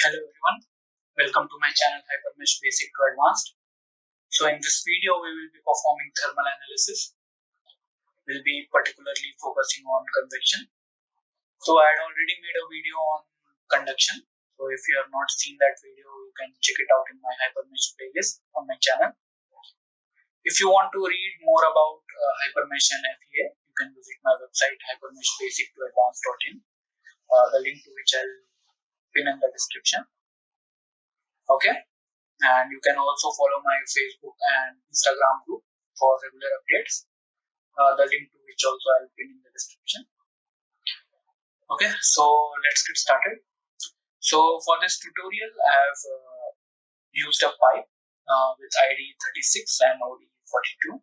Hello everyone, welcome to my channel Hypermesh Basic to Advanced. So in this video we will be performing thermal analysis. We'll be particularly focusing on convection. So I had already made a video on conduction. So if you have not seen that video, you can check it out in my Hypermesh playlist on my channel. If you want to read more about Hypermesh and FEA, you can visit my website hypermeshbasic2advanced.in. The link to which I'll pin in the description. Okay. And you can also follow my Facebook and Instagram group for regular updates. The link to which also I'll pin in the description. Okay, so let's get started. So for this tutorial, I have used a pipe with ID 36 and OD 42.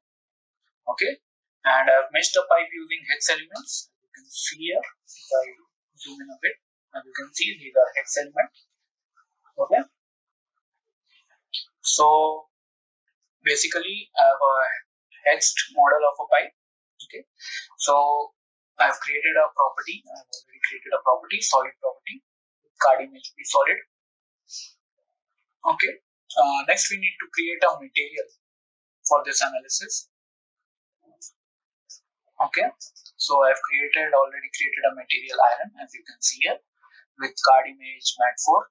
Okay, and I've meshed the pipe using hex elements. You can see here, if I zoom in a bit, as you can see, these are hex elements. Okay, so basically I have a hexed model of a pipe. Okay, so I've created a property. I've already created a property, solid property, card image be solid. Okay, next we need to create a material for this analysis. Okay, so I've already created a material iron, as you can see here, with card image mat4.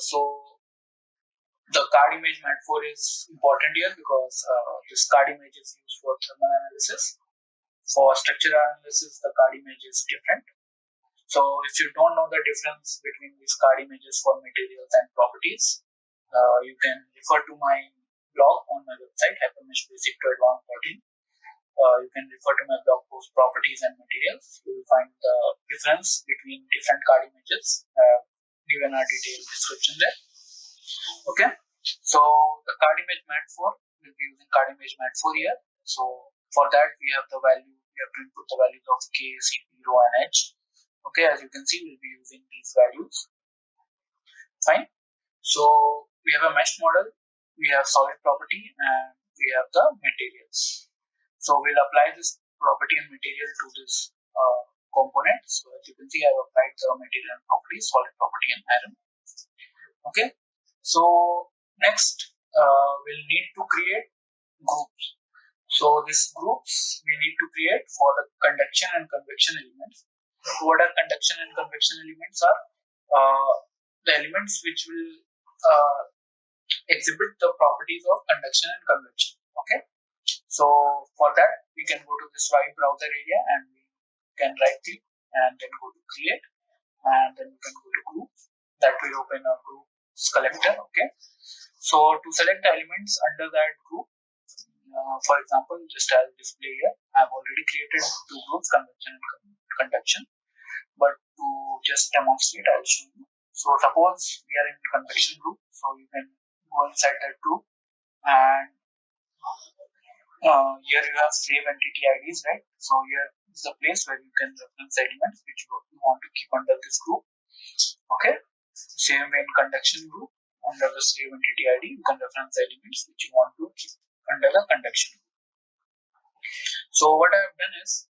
So the card image mat4 is important here because this card image is used for thermal analysis. For structural analysis, the card image is different. So if you don't know the difference between these card images for materials and properties, you can refer to my blog on my website Hypermesh Basic to Advanced. You can refer to my blog post properties and materials. You will find the difference between different card images. Given a detailed description there. Okay, so the card image mat4 will be using card image mat4 here. So for that we have the value. We have to input the values of K, CP, rho, and H. Okay, as you can see, we'll be using these values. Fine. So we have a mesh model, we have solid property, and we have the materials. So we'll apply this property and material to this component. So as you can see, I have applied the material and property, solid property, and iron. Okay. So next, we'll need to create groups. So these groups we need to create for the conduction and convection elements. What are conduction and convection elements are? The elements which will exhibit the properties of conduction and convection. Okay, so for that we can go to this right browser area and we can right click and then go to create, and then we can go to group. That will open a groups collector. Okay, so to select the elements under that group, for example, just I'll display here. I've already created two groups, convection and conduction. But to just demonstrate, I'll show you. So suppose we are in convection group, so you can go inside that group, and here you have save entity IDs, right? So here is the place where you can reference elements which you want to keep under this group. Okay, same way in conduction group, under the save entity ID, you can reference elements which you want to keep under the conduction group. So what I have done is,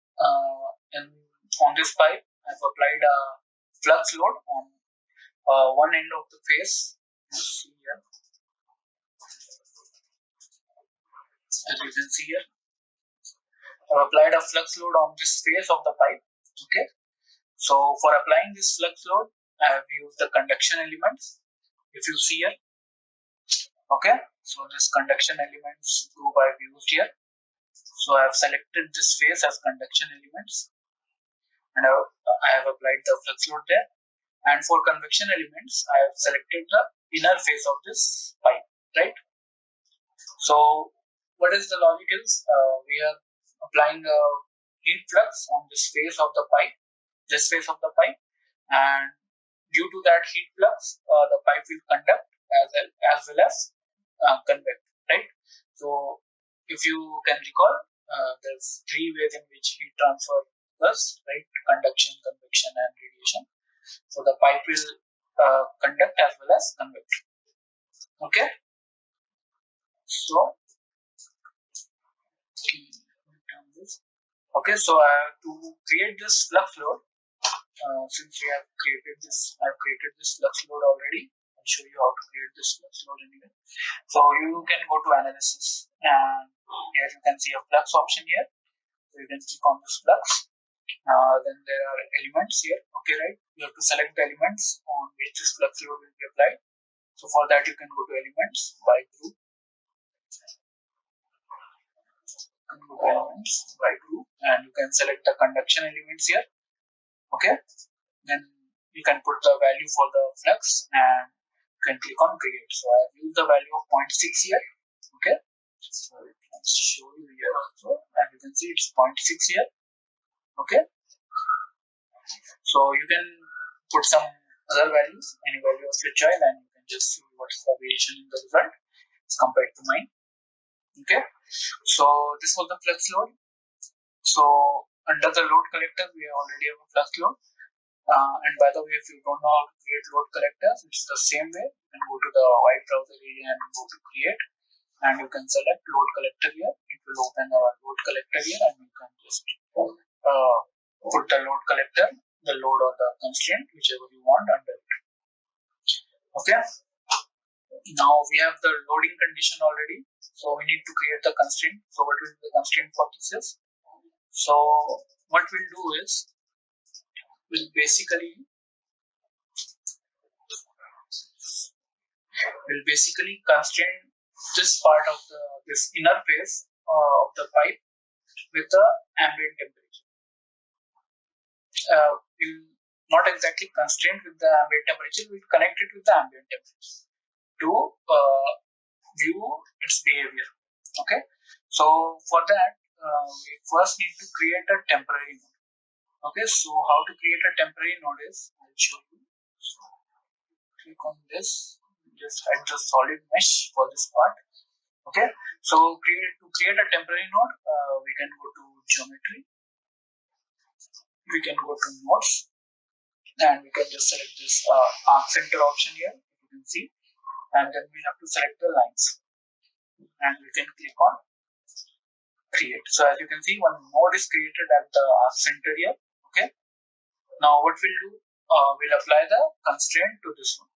on this pipe, I've applied a flux load on one end of the face. See here. As you can see here, I've applied a flux load on this face of the pipe. Okay. So for applying this flux load, I have used the conduction elements. If you see here, okay. So this conduction elements group I've used here. So I have selected this face as conduction elements, and I have applied the flux load there. And for convection elements, I have selected the inner face of this pipe, right? So what is the logic is, we are applying a heat flux on this face of the pipe, and due to that heat flux, the pipe will conduct as well as convect, right? So if you can recall, there's three ways in which heat transfer occurs, right? Conduction, convection, and radiation. So the pipe will conduct as well as convect. Okay. So okay, so to create this flux load, since we have created this, I've created this flux load already. I'll show you how to create this flux load anyway. So you can go to analysis, and here you can see a flux option here. So you can click on this flux. Then there are elements here. Okay, right? You have to select the elements on which this flux load will be applied. So for that you can go to elements by group. And you can select the conduction elements here. Okay, then you can put the value for the flux and you can click on create. So I have used the value of 0.6 here. Okay, so let's show you here also, and you can see it's 0.6 here. Okay, so you can put some other values, any value of your choice, and you can just see what's the variation in the result as compared to mine. Okay, so this was the flux load. So under the load collector, we already have a flux load. And by the way, if you don't know how to create load collectors, it's the same way. You can go to the white browser area and go to create, and you can select load collector here. It will open our load collector here, and you can just put the load collector, the load or the constraint, whichever you want under it. Okay. Now we have the loading condition already, so we need to create the constraint. So what will be the constraint for this is? So what we'll do is we'll basically constrain this part of this inner face of the pipe with the ambient temperature. We'll not exactly constrain with the ambient temperature, we'll connect it with the ambient temperature to view its behavior. Okay, so for that we first need to create a temporary node. Okay, so how to create a temporary node is, I'll show you. So click on this, just add the solid mesh for this part. Okay, so to create a temporary node, we can go to geometry, we can go to nodes, and we can just select this arc center option here, you can see, and then we have to select the lines, and we can click on create. So as you can see, one node is created at the arc center here. Okay, now what we'll do, we'll apply the constraint to this one.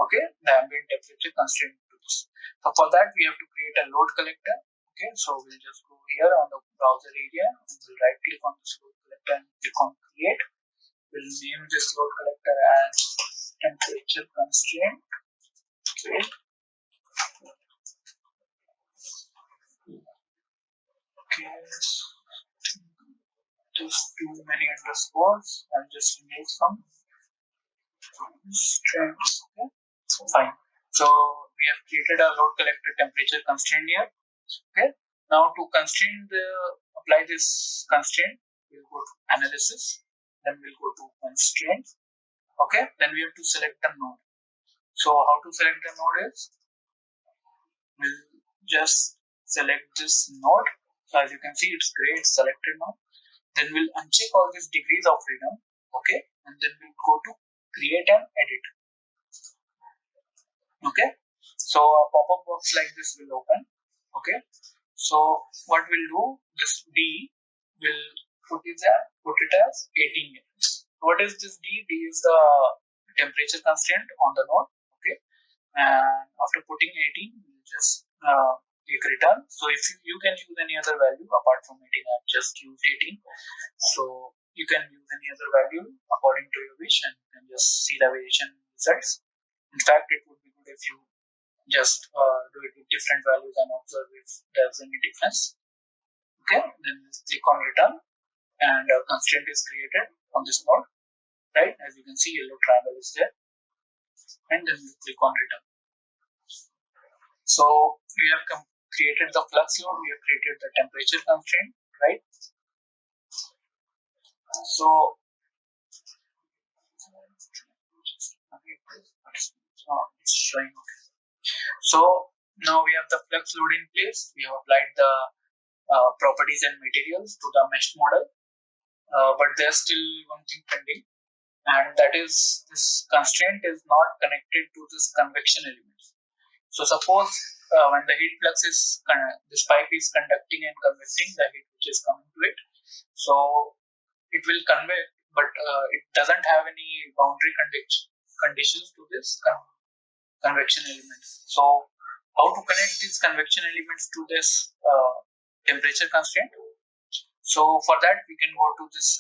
Okay, the ambient temperature constraint to this. So for that we have to create a load collector. Okay, so we'll just go here on the browser area and we'll right click on this load collector and click on create. We'll name this load collector as temperature constraint. Okay. Okay, just too many underscores and just remove some strings. Okay, fine. So we have created a load collector temperature constraint here. Okay, now to apply this constraint, we'll go to analysis, then we'll go to constraint. Okay, then we have to select the node. So how to select the node is, we'll just select this node. So as you can see, it's gray, it's selected now. Then we'll uncheck all these degrees of freedom. Okay, and then we'll go to create and edit. Okay, so a pop-up box like this will open. Okay, so what we'll do, this D will put it as 18 units. What is this D? D is the temperature constraint on the node. Okay, and after putting 18, we'll just click return. So if you can use any other value apart from 18, I've just used 18. So you can use any other value according to your wish, and you can just see the variation results. In fact, it would be good if you just do it with different values and observe if there's any difference. Okay, then click on return, and a constraint is created on this node. Right, as you can see, yellow triangle is there, and then we click on return. So we have created the flux load, we have created the temperature constraint, right? So it's showing. Okay. So now we have the flux load in place. We have applied the properties and materials to the mesh model, but there's still one thing pending, and that is this constraint is not connected to this convection element. So suppose when the heat flux is, this pipe is conducting and convecting the heat which is coming to it, so it will but it doesn't have any boundary conditions to this convection elements. So how to connect these convection elements to this temperature constraint? So for that we can go to this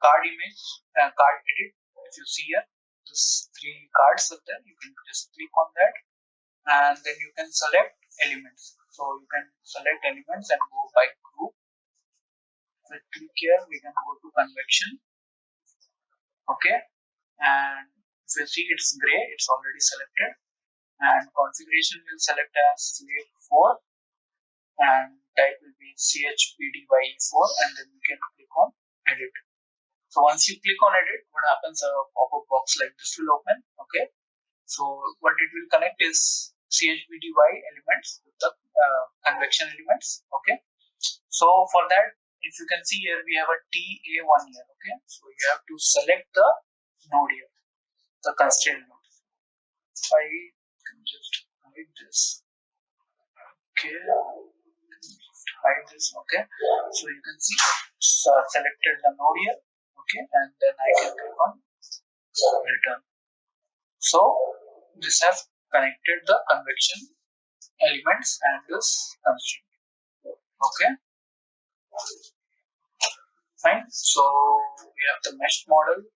card image, card edit. If you see here, this three cards are there. You can just click on that, and then you can select elements. So you can select elements and go by group. We click here. We can go to convection. Okay, and if you see it's gray, it's already selected. And configuration will select as slate 4, and type will be chpdy4, and then you can click on edit. So once you click on edit, what happens? A pop-up box like this will open. Okay, so what it will connect is chpdy elements with the convection elements. Okay, so for that, if you can see here, we have a TA1 here. Okay, so you have to select the node here, the constraint node. I can just hide this. Okay, hide this. Okay, so you can see selected the node here. Okay, and then I can click on return. So this has connected the convection elements and this constraint. Okay, fine. So we have the mesh model.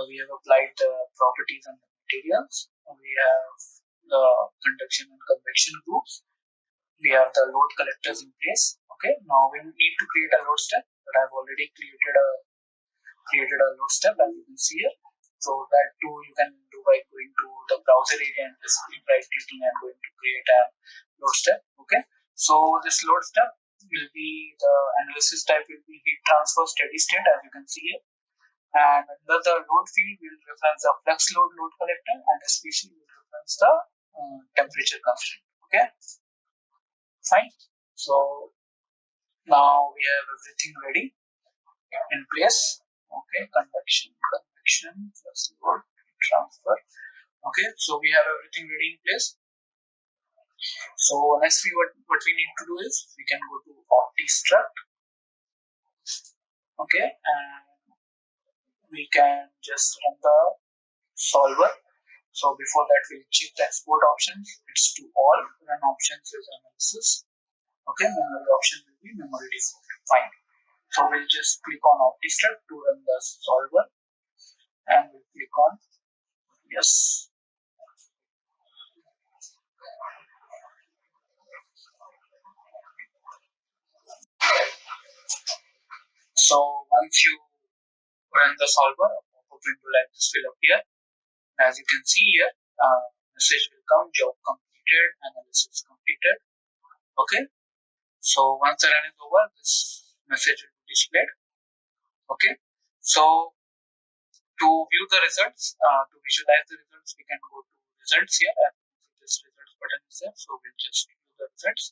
We have applied the properties and the materials. We have the conduction and convection groups. We have the load collectors in place. Okay, now we need to create a load step, but I've already created a load step, as you can see here. So that too you can do by going to the browser area and just right clicking and going to create a load step. Okay, so this load step will be the analysis type will be heat transfer steady state, as you can see here. And under the load field will reference the flux load collector, and the species will reference the temperature constraint. Okay, fine. So now we have everything ready in place. Okay, convection plus load transfer. Okay, so we have everything ready in place. So next what we need to do is we can go to Optistruct. Okay, and we can just run the solver. So before that we'll check the export options. It's to all. Run options is analysis. Okay, memory option will be memory default. Fine. So we'll just click on Optistruct to run the solver, and we'll click on yes. So once you run the solver, a pop-up window like this will appear. As you can see here, message will come: job completed, analysis completed. Okay. So once the run is over, this message will be displayed. Okay. So to view the results, to visualize the results, we can go to results here, and this results button is there. So we'll just view the results.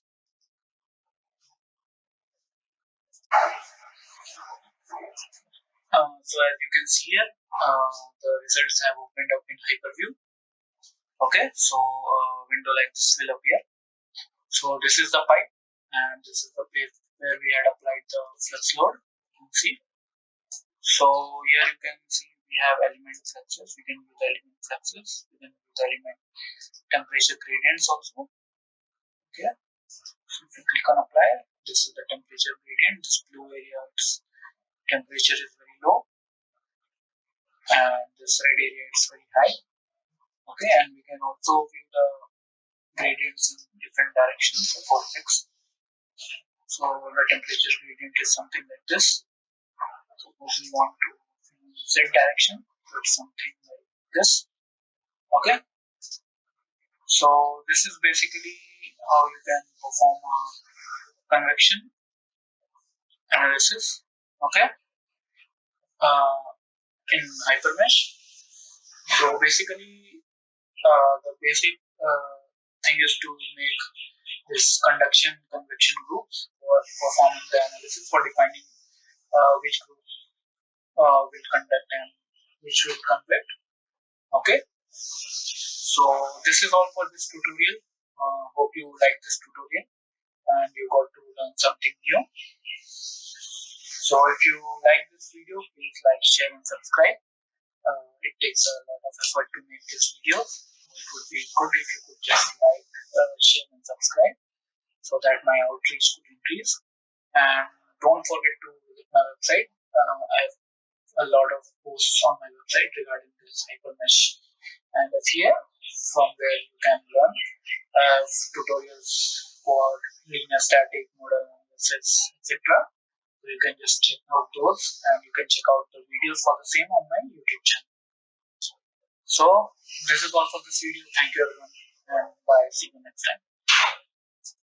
So as you can see here, the results have opened up in Hyperview. Okay, so window like this will appear. So this is the pipe, and this is the place where we had applied the flux load. You can see. So here you can see we have element fluxes. We can use element fluxes. We can use element temperature gradients also. Okay. So if you click on apply, this is the temperature gradient. This blue area, its temperature is very low, and this red area is very high. Okay, and we can also view the gradients in different directions for fix. So the temperature gradient is something like this. Suppose we want to z direction, so it's something like this. Okay, so this is basically how you can perform a convection analysis. Okay, in Hypermesh. So basically, the basic thing is to make this convection groups for performing the analysis, for defining which group will conduct and which will convect. Okay, so this is all for this tutorial. Hope you like this tutorial and you got to learn something new. So if you like this video, please like, share, and subscribe. It takes a lot of effort to make this video. It would be good if you could just like, share, and subscribe so that my outreach could increase. And don't forget to visit my website. I have a lot of posts on my website regarding this Hypermesh and FEA, from where you can learn. I have tutorials for linear static, modal analysis, etc. So you can just check out those, and you can check out the videos for the same on my YouTube channel. So this is all for this video. Thank you everyone, and bye. See you next time.